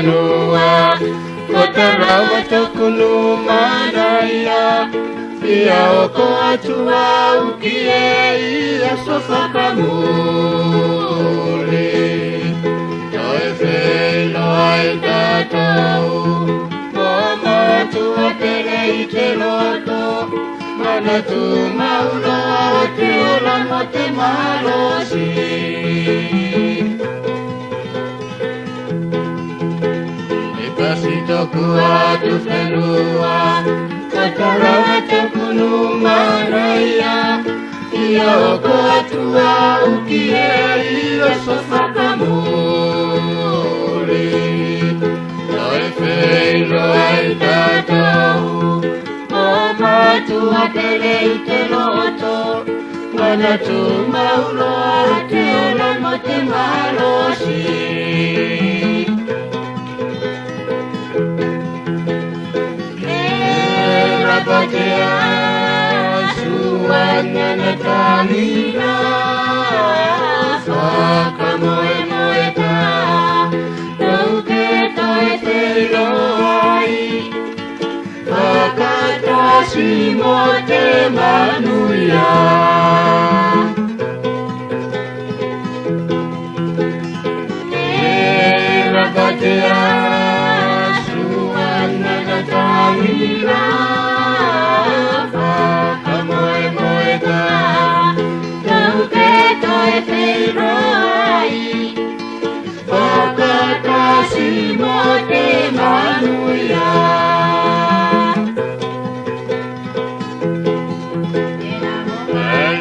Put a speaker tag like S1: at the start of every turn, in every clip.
S1: whenua Kota rawa tokunu maraya Ia oko atua ukie ia sofa kamuli Toi whelo ai tatau Mama tua pere i te loto Mana tu mauro a te ola mo te malosi E pasi toku atu whenua Kota rawa tokunu maraya Ia oko atua ukie ia sofa kamuli Toi whelo ai tatau Mama tua pere i te loto Mana tu mauro a te ola mo te malosi Rabwa te asuana na Tangira Whakamoemoe ka Tau ke toi whelo ai Whakatasi mo te manuia Rabwa te asuana na Tangira Whakamoemoe ka Tau ke toi whelo ai Whakatasi mo te manuia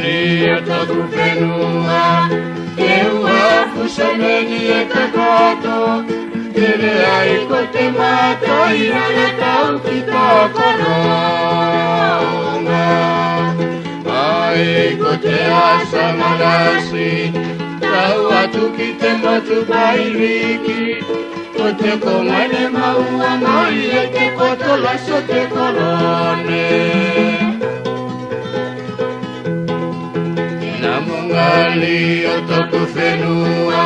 S1: Ia toku whenua Te ua fusameni e takato Tere ai ko te mata I rana tau ki tā koronga Ai ko te asa malasi Tau atu ki te motu bairiki Ko te kongane maua mai e te kotola so te korone Mungali o toku whenua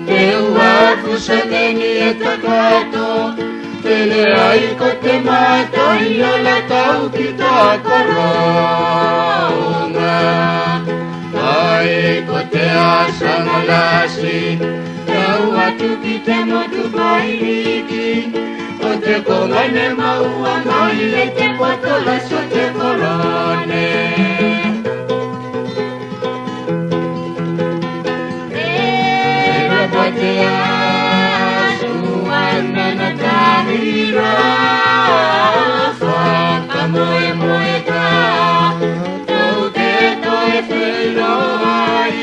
S1: Te ua fusameni e takato Tele ai ko te mata I ala tau ki tā koronga Ai ko te asa malasi Tau atu ki te motu bairiki O te kongane maua mai e te kotola so te korone Rabwa te asuana na Tangira Whakamoemoe ka Tau ke toi whelo ai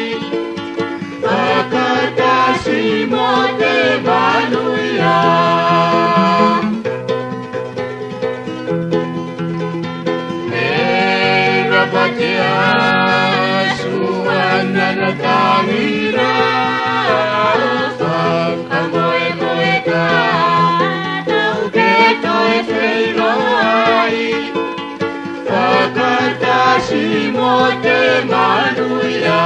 S1: Whakatasi mo te manuia Rabwa te asuana na Tangira Whakamoemoe ka Tau ke toi whelo ai Whakatasi mo te manuia